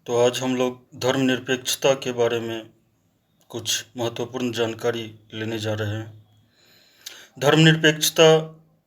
तो आज हम लोग धर्मनिरपेक्षता के बारे में कुछ महत्वपूर्ण जानकारी लेने जा रहे हैं। धर्मनिरपेक्षता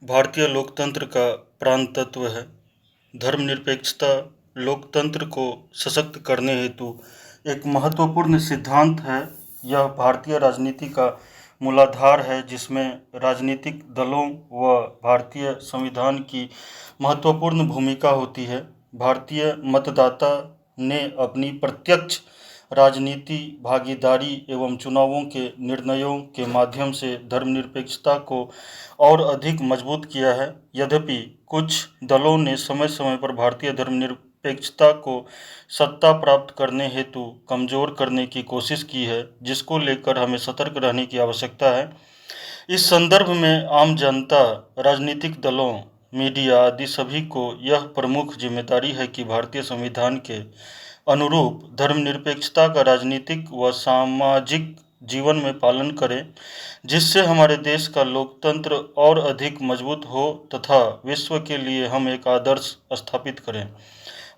भारतीय लोकतंत्र का प्राण तत्व है। धर्मनिरपेक्षता लोकतंत्र को सशक्त करने हेतु एक महत्वपूर्ण सिद्धांत है। यह भारतीय राजनीति का मूलाधार है, जिसमें राजनीतिक दलों व भारतीय संविधान की महत्वपूर्ण भूमिका होती है। भारतीय मतदाता ने अपनी प्रत्यक्ष राजनीति भागीदारी एवं चुनावों के निर्णयों के माध्यम से धर्मनिरपेक्षता को और अधिक मजबूत किया है। यद्यपि कुछ दलों ने समय समय पर भारतीय धर्मनिरपेक्षता को सत्ता प्राप्त करने हेतु कमजोर करने की कोशिश की है, जिसको लेकर हमें सतर्क रहने की आवश्यकता है। इस संदर्भ में आम जनता, राजनीतिक दलों, मीडिया आदि सभी को यह प्रमुख जिम्मेदारी है कि भारतीय संविधान के अनुरूप धर्मनिरपेक्षता का राजनीतिक व सामाजिक जीवन में पालन करें, जिससे हमारे देश का लोकतंत्र और अधिक मजबूत हो तथा विश्व के लिए हम एक आदर्श स्थापित करें।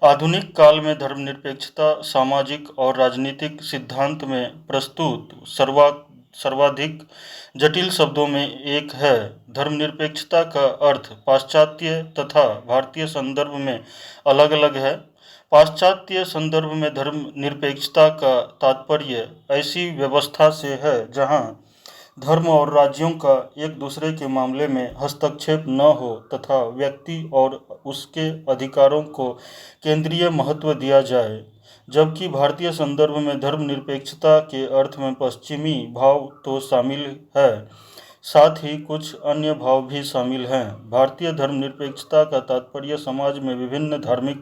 आधुनिक काल में धर्मनिरपेक्षता सामाजिक और राजनीतिक सिद्धांत में प्रस्तुत सर्वाधिक जटिल शब्दों में एक है। धर्मनिरपेक्षता का अर्थ पाश्चात्य तथा भारतीय संदर्भ में अलग अलग है। पाश्चात्य संदर्भ में धर्मनिरपेक्षता का तात्पर्य ऐसी व्यवस्था से है जहां धर्म और राज्यों का एक दूसरे के मामले में हस्तक्षेप न हो तथा व्यक्ति और उसके अधिकारों को केंद्रीय महत्व दिया जाए। जबकि भारतीय संदर्भ में धर्मनिरपेक्षता के अर्थ में पश्चिमी भाव तो शामिल है, साथ ही कुछ अन्य भाव भी शामिल हैं। भारतीय धर्मनिरपेक्षता का तात्पर्य समाज में विभिन्न धार्मिक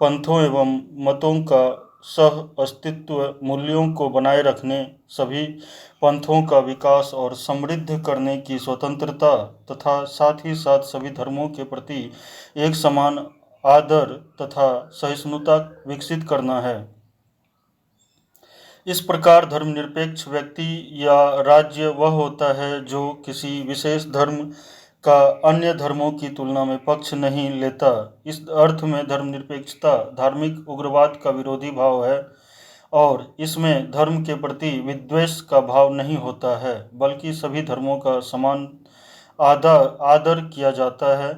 पंथों एवं मतों का सह अस्तित्व, मूल्यों को बनाए रखने, सभी पंथों का विकास और समृद्ध करने की स्वतंत्रता तथा साथ ही साथ सभी धर्मों के प्रति एक समान आदर तथा सहिष्णुता विकसित करना है। इस प्रकार धर्मनिरपेक्ष व्यक्ति या राज्य वह होता है जो किसी विशेष धर्म का अन्य धर्मों की तुलना में पक्ष नहीं लेता। इस अर्थ में धर्मनिरपेक्षता धार्मिक उग्रवाद का विरोधी भाव है और इसमें धर्म के प्रति विद्वेष का भाव नहीं होता है, बल्कि सभी धर्मों का समान आदर किया जाता है।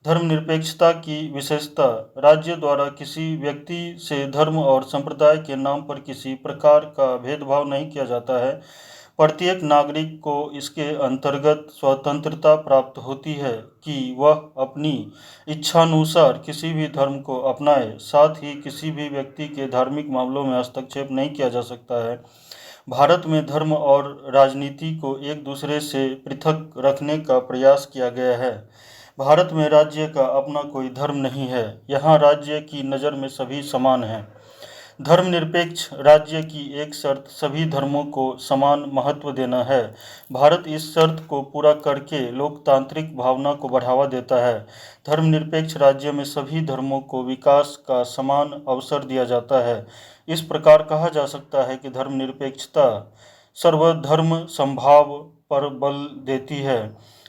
धर्मनिरपेक्षता की विशेषता, राज्य द्वारा किसी व्यक्ति से धर्म और संप्रदाय के नाम पर किसी प्रकार का भेदभाव नहीं किया जाता है। प्रत्येक नागरिक को इसके अंतर्गत स्वतंत्रता प्राप्त होती है कि वह अपनी इच्छानुसार किसी भी धर्म को अपनाए। साथ ही किसी भी व्यक्ति के धार्मिक मामलों में हस्तक्षेप नहीं किया जा सकता है। भारत में धर्म और राजनीति को एक दूसरे से पृथक रखने का प्रयास किया गया है। भारत में राज्य का अपना कोई धर्म नहीं है। यहाँ राज्य की नज़र में सभी समान हैं। धर्मनिरपेक्ष राज्य की एक शर्त सभी धर्मों को समान महत्व देना है। भारत इस शर्त को पूरा करके लोकतांत्रिक भावना को बढ़ावा देता है। धर्मनिरपेक्ष राज्य में सभी धर्मों को विकास का समान अवसर दिया जाता है। इस प्रकार कहा जा सकता है कि धर्मनिरपेक्षता सर्वधर्म समभाव पर बल देती है।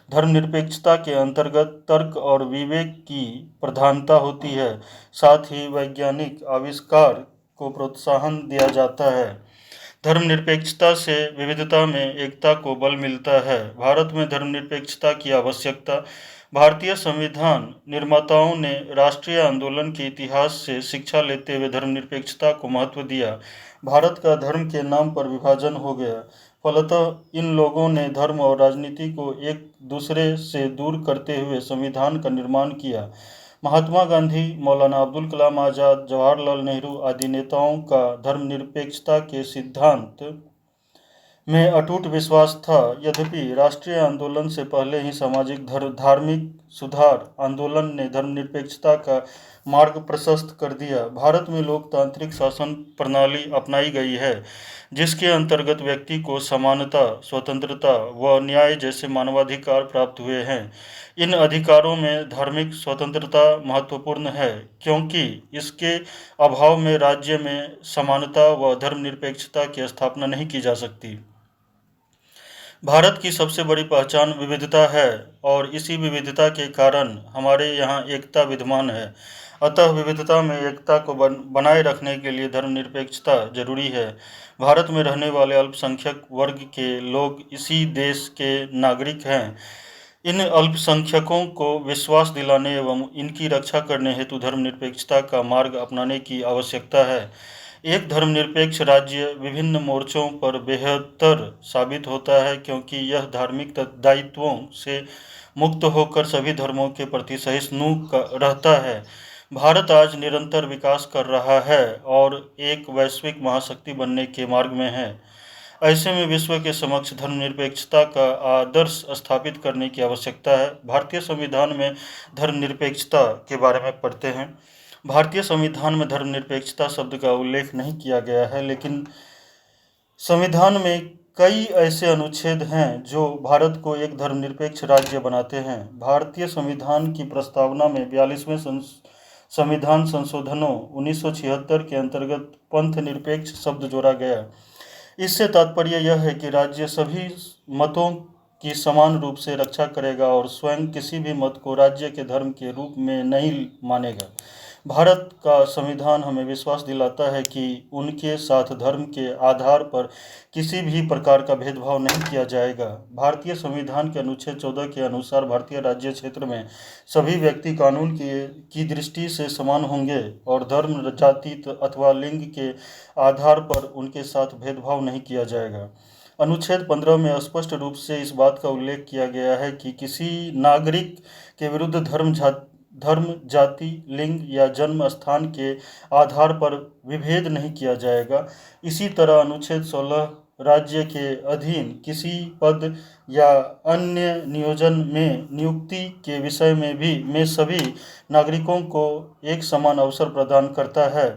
धर्मनिरपेक्षता के अंतर्गत तर्क और विवेक की प्रधानता होती है। साथ ही वैज्ञानिक आविष्कार को प्रोत्साहन दिया जाता है। धर्मनिरपेक्षता से विविधता में एकता को बल मिलता है। भारत में धर्मनिरपेक्षता की आवश्यकता, भारतीय संविधान निर्माताओं ने राष्ट्रीय आंदोलन के इतिहास से शिक्षा लेते हुए धर्मनिरपेक्षता को महत्व दिया। भारत का धर्म के नाम पर विभाजन हो गया। फलतः इन लोगों ने धर्म और राजनीति को एक दूसरे से दूर करते हुए संविधान का निर्माण किया। महात्मा गांधी, मौलाना अब्दुल कलाम आज़ाद, जवाहरलाल नेहरू आदि नेताओं का धर्मनिरपेक्षता के सिद्धांत में अटूट विश्वास था। यद्यपि राष्ट्रीय आंदोलन से पहले ही सामाजिक धार्मिक सुधार आंदोलन ने धर्मनिरपेक्षता का मार्ग प्रशस्त कर दिया। भारत में लोकतांत्रिक शासन प्रणाली अपनाई गई है, जिसके अंतर्गत व्यक्ति को समानता, स्वतंत्रता व न्याय जैसे मानवाधिकार प्राप्त हुए हैं। इन अधिकारों में धार्मिक स्वतंत्रता महत्वपूर्ण है, क्योंकि इसके अभाव में राज्य में समानता व धर्मनिरपेक्षता की स्थापना नहीं की जा सकती। भारत की सबसे बड़ी पहचान विविधता है और इसी विविधता के कारण हमारे यहाँ एकता विद्यमान है। अतः विविधता में एकता को बनाए रखने के लिए धर्मनिरपेक्षता जरूरी है। भारत में रहने वाले अल्पसंख्यक वर्ग के लोग इसी देश के नागरिक हैं। इन अल्पसंख्यकों को विश्वास दिलाने एवं इनकी रक्षा करने हेतु धर्मनिरपेक्षता का मार्ग अपनाने की आवश्यकता है। एक धर्मनिरपेक्ष राज्य विभिन्न मोर्चों पर बेहतर साबित होता है, क्योंकि यह धार्मिक दायित्वों से मुक्त होकर सभी धर्मों के प्रति सहिष्णु रहता है। भारत आज निरंतर विकास कर रहा है और एक वैश्विक महाशक्ति बनने के मार्ग में है। ऐसे में विश्व के समक्ष धर्मनिरपेक्षता का आदर्श स्थापित करने की आवश्यकता है। भारतीय संविधान में धर्मनिरपेक्षता के बारे में पढ़ते हैं। भारतीय संविधान में धर्मनिरपेक्षता शब्द का उल्लेख नहीं किया गया है, लेकिन संविधान में कई ऐसे अनुच्छेद हैं जो भारत को एक धर्मनिरपेक्ष राज्य बनाते हैं। भारतीय संविधान की प्रस्तावना में 42वें संविधान संशोधनों 1976 के अंतर्गत पंथ निरपेक्ष शब्द जोड़ा गया। इससे तात्पर्य यह है कि राज्य सभी मतों की समान रूप से रक्षा करेगा और स्वयं किसी भी मत को राज्य के धर्म के रूप में नहीं मानेगा। भारत का संविधान हमें विश्वास दिलाता है कि उनके साथ धर्म के आधार पर किसी भी प्रकार का भेदभाव नहीं किया जाएगा। भारतीय संविधान के अनुच्छेद 14 के अनुसार भारतीय राज्य क्षेत्र में सभी व्यक्ति कानून की दृष्टि से समान होंगे और धर्म, जाति अथवा लिंग के आधार पर उनके साथ भेदभाव नहीं किया जाएगा। अनुच्छेद 15 में स्पष्ट रूप से इस बात का उल्लेख किया गया है कि किसी नागरिक के विरुद्ध धर्म, जाति, लिंग या जन्म स्थान के आधार पर विभेद नहीं किया जाएगा। इसी तरह अनुच्छेद 16 राज्य के अधीन किसी पद या अन्य नियोजन में नियुक्ति के विषय में सभी नागरिकों को एक समान अवसर प्रदान करता है।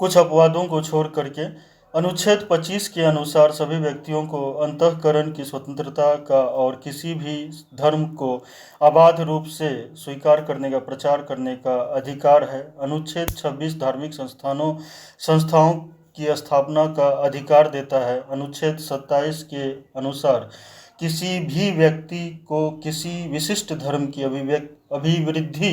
कुछ अपवादों को छोड़ करके अनुच्छेद 25 के अनुसार सभी व्यक्तियों को अंतःकरण की स्वतंत्रता का और किसी भी धर्म को अबाध रूप से स्वीकार करने का, प्रचार करने का अधिकार है। अनुच्छेद 26 धार्मिक संस्थाओं की स्थापना का अधिकार देता है। अनुच्छेद 27 के अनुसार किसी भी व्यक्ति को किसी विशिष्ट धर्म की अभिवृद्धि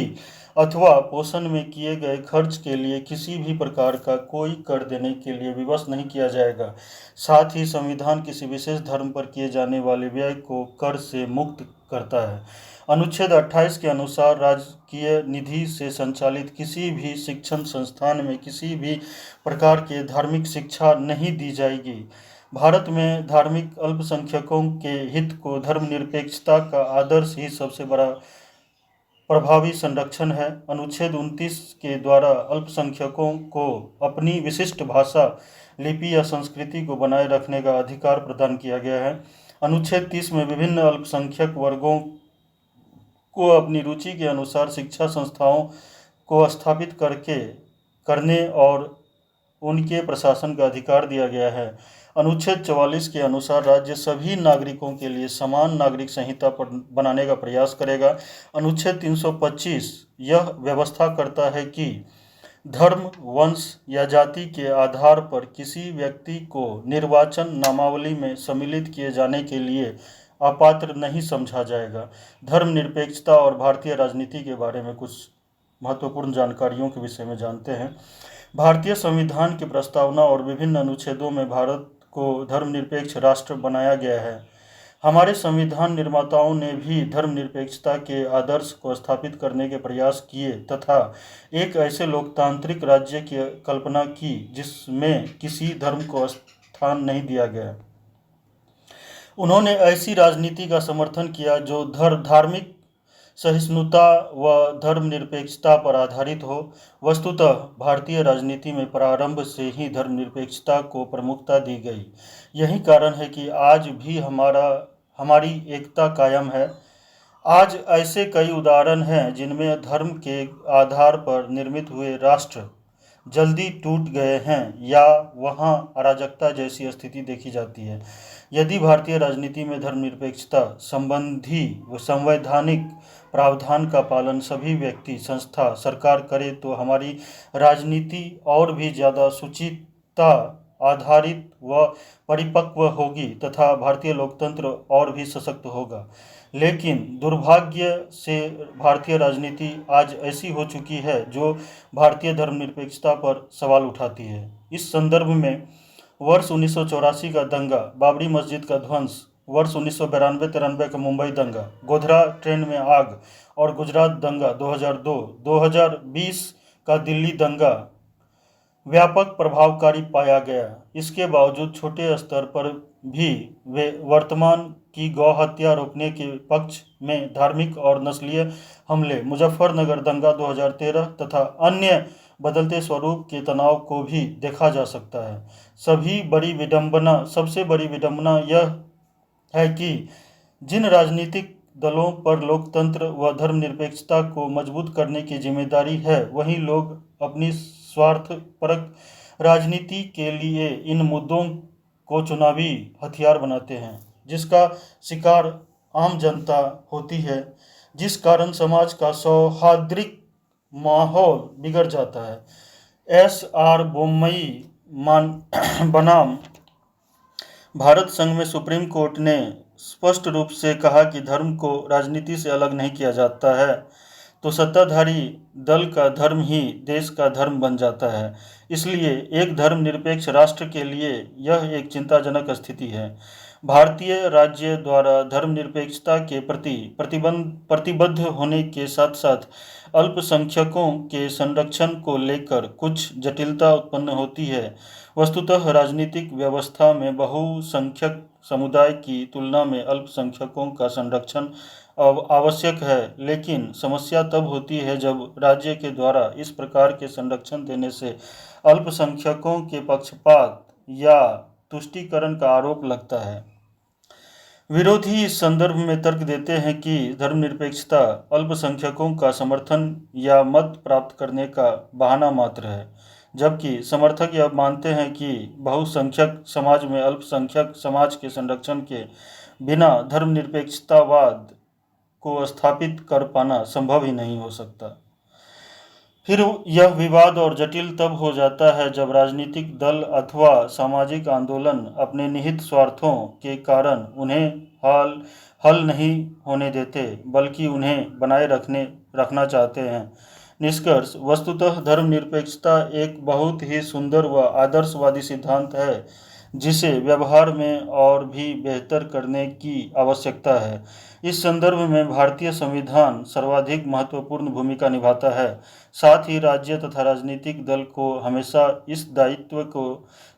अथवा पोषण में किए गए खर्च के लिए किसी भी प्रकार का कोई कर देने के लिए विवश नहीं किया जाएगा। साथ ही संविधान किसी विशेष धर्म पर किए जाने वाले व्यय को कर से मुक्त करता है। अनुच्छेद 28 के अनुसार राजकीय निधि से संचालित किसी भी शिक्षण संस्थान में किसी भी प्रकार के धार्मिक शिक्षा नहीं दी जाएगी। भारत में धार्मिक अल्पसंख्यकों के हित को धर्मनिरपेक्षता का आदर्श ही सबसे बड़ा प्रभावी संरक्षण है। अनुच्छेद 29 के द्वारा अल्पसंख्यकों को अपनी विशिष्ट भाषा, लिपि या संस्कृति को बनाए रखने का अधिकार प्रदान किया गया है। अनुच्छेद 30 में विभिन्न अल्पसंख्यक वर्गों को अपनी रुचि के अनुसार शिक्षा संस्थाओं को स्थापित करने और उनके प्रशासन का अधिकार दिया गया है। अनुच्छेद 44 के अनुसार राज्य सभी नागरिकों के लिए समान नागरिक संहिता बनाने का प्रयास करेगा। अनुच्छेद 325 यह व्यवस्था करता है कि धर्म, वंश या जाति के आधार पर किसी व्यक्ति को निर्वाचन नामावली में सम्मिलित किए जाने के लिए अपात्र नहीं समझा जाएगा। धर्मनिरपेक्षता और भारतीय राजनीति के बारे में कुछ महत्वपूर्ण जानकारियों के विषय में जानते हैं। भारतीय संविधान की प्रस्तावना और विभिन्न अनुच्छेदों में भारत को धर्मनिरपेक्ष राष्ट्र बनाया गया है। हमारे संविधान निर्माताओं ने भी धर्मनिरपेक्षता के आदर्श को स्थापित करने के प्रयास किए तथा एक ऐसे लोकतांत्रिक राज्य की कल्पना की जिसमें किसी धर्म को स्थान नहीं दिया गया। उन्होंने ऐसी राजनीति का समर्थन किया जो धार्मिक सहिष्णुता व धर्मनिरपेक्षता पर आधारित हो। वस्तुतः भारतीय राजनीति में प्रारंभ से ही धर्मनिरपेक्षता को प्रमुखता दी गई। यही कारण है कि आज भी हमारी एकता कायम है। आज ऐसे कई उदाहरण हैं जिनमें धर्म के आधार पर निर्मित हुए राष्ट्र जल्दी टूट गए हैं या वहां अराजकता जैसी स्थिति देखी जाती है। यदि भारतीय राजनीति में धर्मनिरपेक्षता संबंधी संवैधानिक प्रावधान का पालन सभी व्यक्ति, संस्था, सरकार करे तो हमारी राजनीति और भी ज़्यादा सुचिता आधारित व परिपक्व होगी तथा भारतीय लोकतंत्र और भी सशक्त होगा। लेकिन दुर्भाग्य से भारतीय राजनीति आज ऐसी हो चुकी है जो भारतीय धर्मनिरपेक्षता पर सवाल उठाती है। इस संदर्भ में वर्ष 1984 का दंगा, बाबरी मस्जिद का ध्वंस, वर्ष 1992-93 का मुंबई दंगा, गोधरा ट्रेन में आग और गुजरात दंगा 2002, 2020 का दिल्ली दंगा व्यापक प्रभावकारी पाया गया। इसके बावजूद छोटे स्तर पर भी वे वर्तमान की गौ हत्या रोकने के पक्ष में धार्मिक और नस्लीय हमले, मुजफ्फरनगर दंगा 2013 तथा अन्य बदलते स्वरूप के तनाव को भी देखा जा सकता है। सबसे बड़ी विडंबना यह है कि जिन राजनीतिक दलों पर लोकतंत्र व धर्मनिरपेक्षता को मजबूत करने की जिम्मेदारी है, वहीं लोग अपनी स्वार्थपरक राजनीति के लिए इन मुद्दों को चुनावी हथियार बनाते हैं, जिसका शिकार आम जनता होती है, जिस कारण समाज का सौहार्द्रिक माहौल बिगड़ जाता है। एस.आर. बोम्मई बनाम भारत संघ में सुप्रीम कोर्ट ने स्पष्ट रूप से कहा कि धर्म को राजनीति से अलग नहीं किया जाता है तो सत्ताधारी दल का धर्म ही देश का धर्म बन जाता है। इसलिए एक धर्मनिरपेक्ष राष्ट्र के लिए यह एक चिंताजनक स्थिति है। भारतीय राज्य द्वारा धर्मनिरपेक्षता के प्रति प्रतिबद्ध होने के साथ साथ अल्पसंख्यकों के संरक्षण को लेकर कुछ जटिलता उत्पन्न होती है। वस्तुतः राजनीतिक व्यवस्था में बहुसंख्यक समुदाय की तुलना में अल्पसंख्यकों का संरक्षण आवश्यक है, लेकिन समस्या तब होती है जब राज्य के द्वारा इस प्रकार के संरक्षण देने से अल्पसंख्यकों के पक्षपात या तुष्टीकरण का आरोप लगता है। विरोधी इस संदर्भ में तर्क देते हैं कि धर्मनिरपेक्षता अल्पसंख्यकों का समर्थन या मत प्राप्त करने का बहाना मात्र है, जबकि समर्थक यह मानते हैं कि बहुसंख्यक समाज में अल्पसंख्यक समाज के संरक्षण के बिना धर्मनिरपेक्षतावाद को स्थापित कर पाना संभव ही नहीं हो सकता। फिर यह विवाद और जटिल तब हो जाता है जब राजनीतिक दल अथवा सामाजिक आंदोलन अपने निहित स्वार्थों के कारण उन्हें हल नहीं होने देते, बल्कि उन्हें बनाए रखना चाहते हैं। निष्कर्ष, वस्तुतः धर्मनिरपेक्षता एक बहुत ही सुंदर व आदर्शवादी सिद्धांत है जिसे व्यवहार में और भी बेहतर करने की आवश्यकता है। इस संदर्भ में भारतीय संविधान सर्वाधिक महत्वपूर्ण भूमिका निभाता है। साथ ही राज्य तथा राजनीतिक दल को हमेशा इस दायित्व को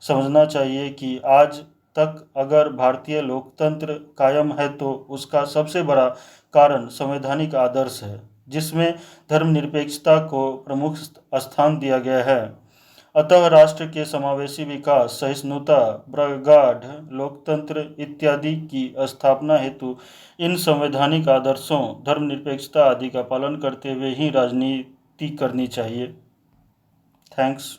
समझना चाहिए कि आज तक अगर भारतीय लोकतंत्र कायम है तो उसका सबसे बड़ा कारण संवैधानिक आदर्श है, जिसमें धर्मनिरपेक्षता को प्रमुख स्थान दिया गया है। अतः राष्ट्र के समावेशी विकास, सहिष्णुता, प्रगाढ़ लोकतंत्र इत्यादि की स्थापना हेतु इन संवैधानिक आदर्शों, धर्मनिरपेक्षता आदि का पालन करते हुए ही राजनीति करनी चाहिए। थैंक्स।